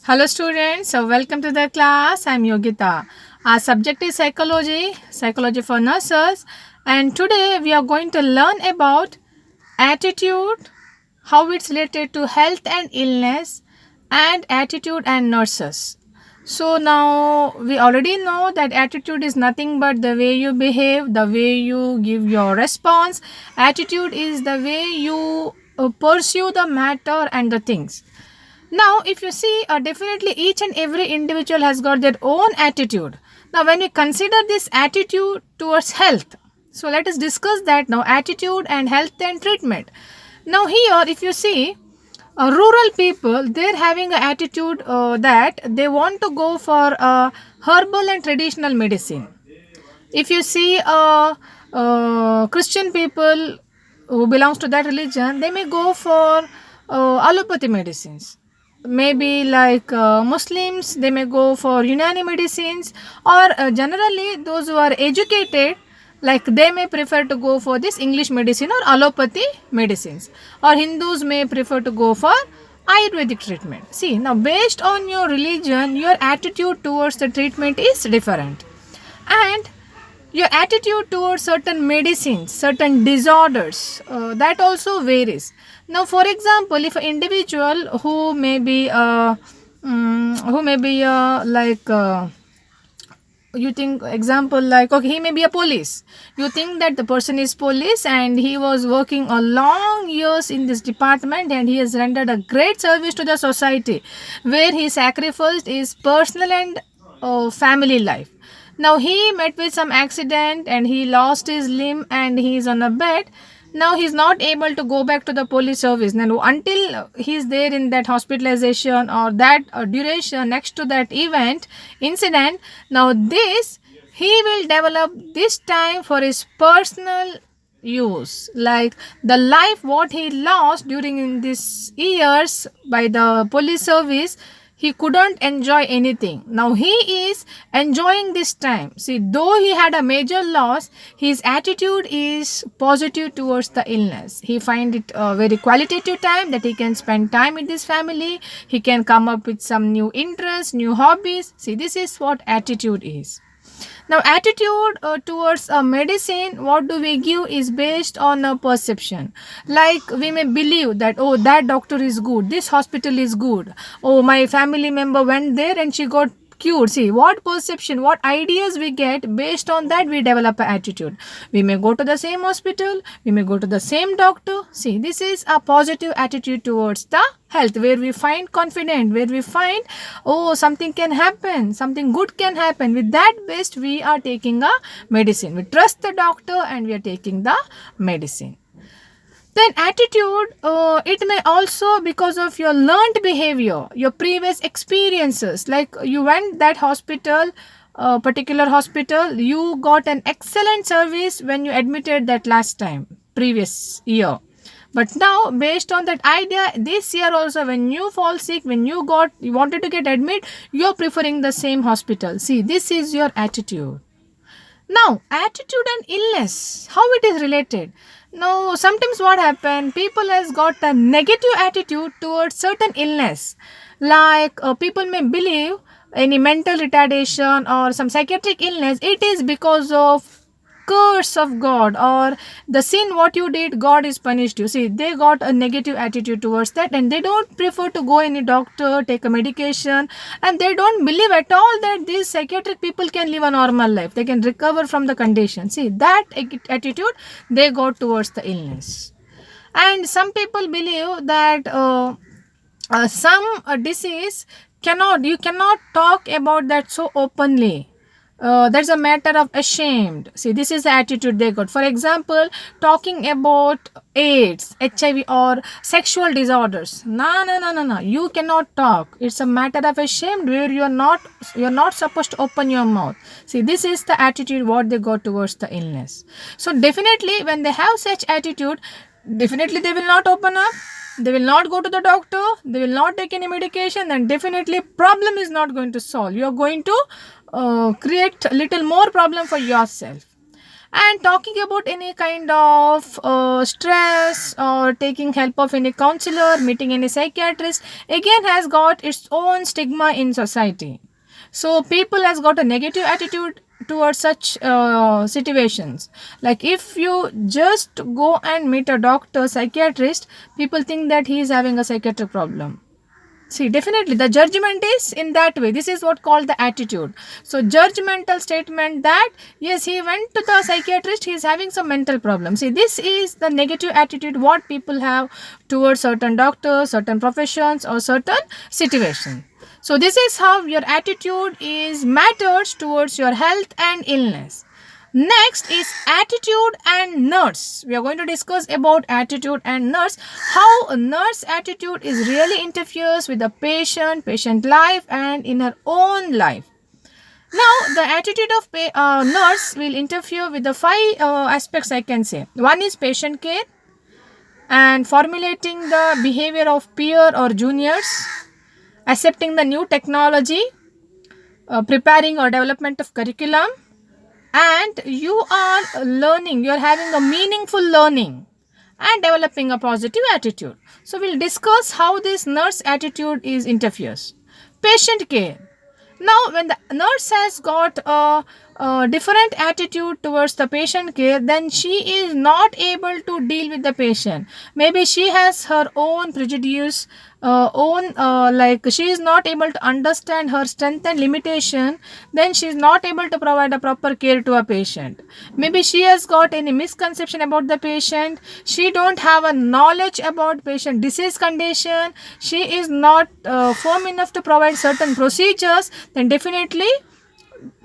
Hello students, so welcome to the class. I'm Yogita. Our subject is psychology for nurses, and today we are going to learn about attitude, how it's related to health and illness, and attitude and nurses. So now we already know that attitude is nothing but the way you behave, the way you give your response. Attitude is the way you pursue the matter and the things. Now, if you see, definitely each and every individual has got their own attitude. Now, when we consider this attitude towards health, so let us discuss that now attitude and health and treatment. Now, here, if you see, rural people they're having an attitude that they want to go for herbal and traditional medicine. If you see Christian people who belongs to that religion, they may go for allopathy medicines. Maybe like Muslims, they may go for Unani medicines, or generally those who are educated, like they may prefer to go for this English medicine or allopathy medicines, or Hindus may prefer to go for Ayurvedic treatment. See, now based on your religion, your attitude towards the treatment is different, and your attitude towards certain medicines, certain disorders, that also varies. Now, for example, if an individual who may be like you think example like okay, he may be a police. You think that the person is police and he was working a long years in this department and he has rendered a great service to the society, where he sacrificed his personal and family life. Now he met with some accident and he lost his limb and he is on a bed. Now he's not able to go back to the police service. Now until he's there in that hospitalization or that duration next to that event incident, now this he will develop this time for his personal use, like the life what he lost during these years by the police service. He couldn't enjoy anything. Now he is enjoying this time. See, though he had a major loss, his attitude is positive towards the illness. He find it a very qualitative time that he can spend time with his family. He can come up with some new interests, new hobbies. See, this is what attitude is. Now, attitude towards a medicine, what do we give is based on a perception. Like we may believe that, oh, that doctor is good, this hospital is good, oh, my family member went there and she got cured. See, what perception, what ideas we get, based on that we develop an attitude. We may go to the same hospital, we may go to the same doctor. See, this is a positive attitude towards the health, where we find confident, where we find, oh, something can happen, something good can happen. With that based, we are taking a medicine. We trust the doctor and we are taking the medicine. Then attitude, it may also because of your learned behavior, your previous experiences. Like you went that hospital, particular hospital, you got an excellent service when you admitted that last time, previous year. But now, based on that idea, this year also, when you fall sick, when you wanted to get admit, you're preferring the same hospital. See, this is your attitude. Now, attitude and illness, how it is related? Now, sometimes what happen, people has got a negative attitude towards certain illness. Like people may believe any mental retardation or some psychiatric illness, it is because of curse of God, or the sin what you did, God is punished you. See, they got a negative attitude towards that and they don't prefer to go any doctor, take a medication, and they don't believe at all that these psychiatric people can live a normal life. They can recover from the condition. See, that attitude they got towards the illness. And some people believe that some disease cannot, you cannot talk about that so openly. That's a matter of ashamed. See, this is the attitude they got. For example, talking about AIDS, HIV, or sexual disorders. No, no, no, no, no. You cannot talk. It's a matter of ashamed, where you're not supposed to open your mouth. See, this is the attitude what they got towards the illness. So definitely, when they have such attitude, definitely they will not open up, they will not go to the doctor, they will not take any medication, and definitely problem is not going to solve. You are going to create a little more problem for yourself. And talking about any kind of stress or taking help of any counselor, meeting any psychiatrist, again has got its own stigma in society. So people has got a negative attitude towards such situations. Like if you just go and meet a doctor, psychiatrist, people think that he is having a psychiatric problem. See, definitely the judgment is in that way. This is what called the attitude. So, judgmental statement that yes, he went to the psychiatrist, he is having some mental problem. See, this is the negative attitude what people have towards certain doctors, certain professions, or certain situation. So, this is how your attitude is matters towards your health and illness. Next is attitude and nurse. We are going to discuss about attitude and nurse. How a nurse attitude is really interferes with the patient life and in her own life. Now, the attitude of nurse will interfere with the five aspects I can say. One is patient care and formulating the behavior of peer or juniors, accepting the new technology, preparing or development of curriculum, and you are learning, you're having a meaningful learning and developing a positive attitude. So we'll discuss how this nurse attitude is interferes. Patient care. Now when the nurse has got a different attitude towards the patient care, then she is not able to deal with the patient. Maybe she has her own prejudice, own like she is not able to understand her strength and limitation, then she is not able to provide a proper care to a patient. Maybe she has got any misconception about the patient, she don't have a knowledge about patient disease condition, she is not firm enough to provide certain procedures, then definitely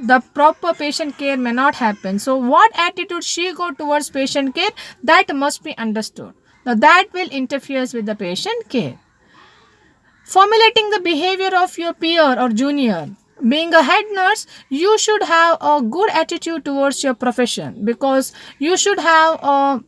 the proper patient care may not happen. So what attitude she got towards patient care, that must be understood. Now that will interfere with the patient care. Formulating the behavior of your peer or junior. Being a head nurse, you should have a good attitude towards your profession, because you should have a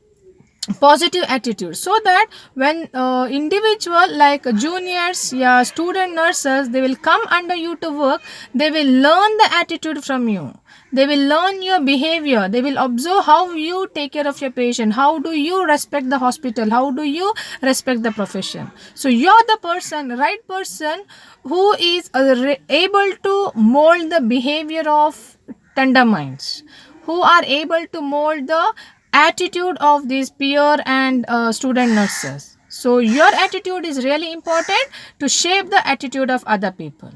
positive attitude, so that when individual like juniors, yeah, student nurses, they will come under you to work, they will learn the attitude from you, they will learn your behavior, they will observe how you take care of your patient, how do you respect the hospital, how do you respect the profession. So you're the person, right person, who is able to mold the behavior of tender minds, who are able to mold the attitude of these peer and student nurses. So your attitude is really important to shape the attitude of other people.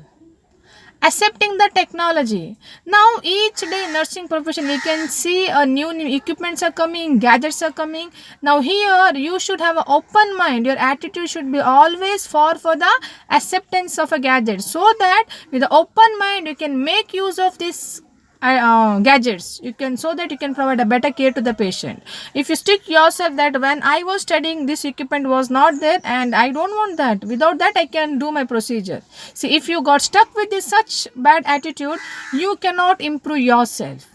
Accepting the technology. Now each day nursing profession we can see a new equipments are coming, gadgets are coming. Now here you should have an open mind, your attitude should be always for the acceptance of a gadget, so that with the open mind you can make use of this gadgets, you can, so that you can provide a better care to the patient. If you stick yourself that when I was studying this equipment was not there and I don't want that, without that I can do my procedure. See, if you got stuck with this such bad attitude, you cannot improve yourself.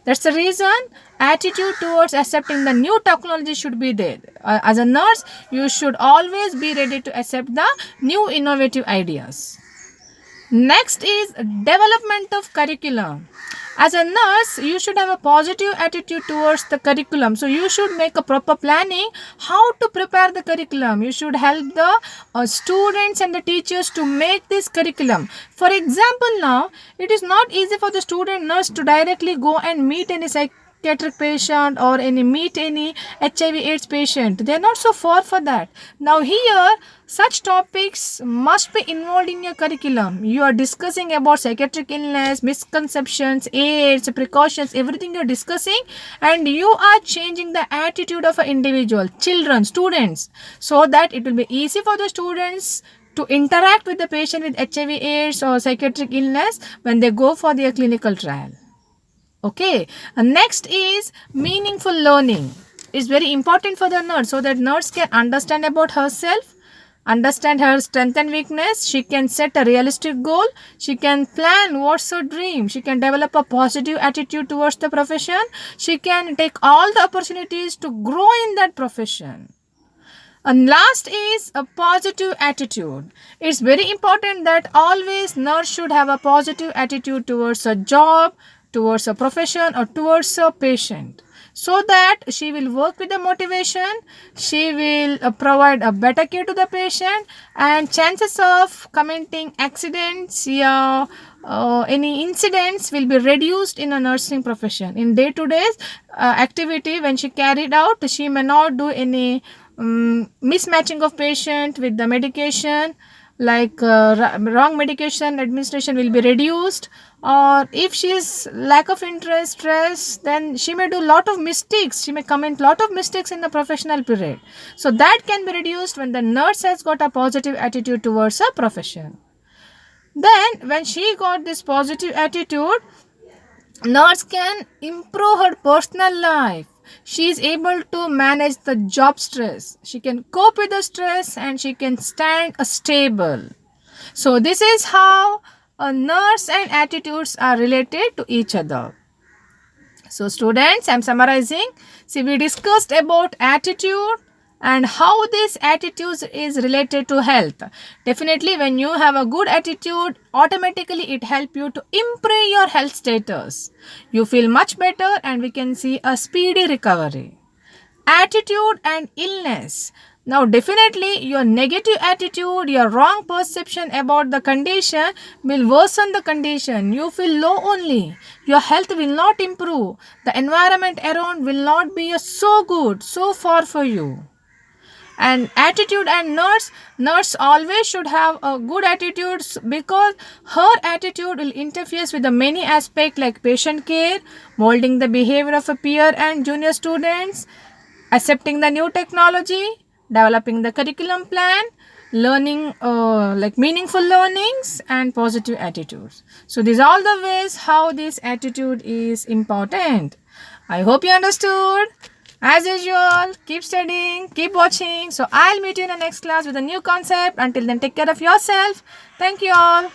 That's the reason attitude towards accepting the new technology should be there. As a nurse, you should always be ready to accept the new innovative ideas. Next is development of curriculum. As a nurse, you should have a positive attitude towards the curriculum. So you should make a proper planning how to prepare the curriculum. You should help the students and the teachers to make this curriculum. For example, now it is not easy for the student nurse to directly go and meet any psychiatric patient or meet any HIV/AIDS patient. They are not so far for that. Now here such topics must be involved in your curriculum. You are discussing about psychiatric illness, misconceptions, AIDS, precautions, everything you are discussing, and you are changing the attitude of an individual, children, students, so that it will be easy for the students to interact with the patient with HIV/AIDS or psychiatric illness when they go for their clinical trial. Okay, and next is meaningful learning. It's very important for the nurse, so that nurse can understand about herself, understand her strength and weakness, she can set a realistic goal, she can plan what's her dream, she can develop a positive attitude towards the profession, she can take all the opportunities to grow in that profession. And last is a positive attitude. It's very important that always nurse should have a positive attitude towards a job, towards a profession, or towards a patient. so that she will work with the motivation, she will provide a better care to the patient, and chances of committing accidents, yeah, any incidents will be reduced in a nursing profession. In day to day activity, when she carried out, she may not do any mismatching of patient with the medication, like wrong medication administration will be reduced, or if she is lack of interest, stress, then she may do lot of mistakes, she may commit lot of mistakes in the professional period. So that can be reduced when the nurse has got a positive attitude towards her profession. Then when she got this positive attitude, nurse can improve her personal life. She is able to manage the job stress, she can cope with the stress, and she can stand a stable. So this is how a nurse and attitudes are related to each other. So students, I am summarizing. See, we discussed about attitude and how this attitude is related to health. Definitely when you have a good attitude, automatically it helps you to improve your health status. You feel much better and we can see a speedy recovery. Attitude and illness. Now, definitely, your negative attitude, your wrong perception about the condition will worsen the condition. You feel low only. Your health will not improve. The environment around will not be so good, so far for you. And attitude and nurse always should have a good attitudes, because her attitude will interfere with the many aspects like patient care, molding the behavior of a peer and junior students, accepting the new technology, developing the curriculum plan, learning like meaningful learnings, and positive attitudes. So these are all the ways how this attitude is important. I hope you understood. As usual, keep studying, keep watching. So I'll meet you in the next class with a new concept. Until then, take care of yourself. Thank you all.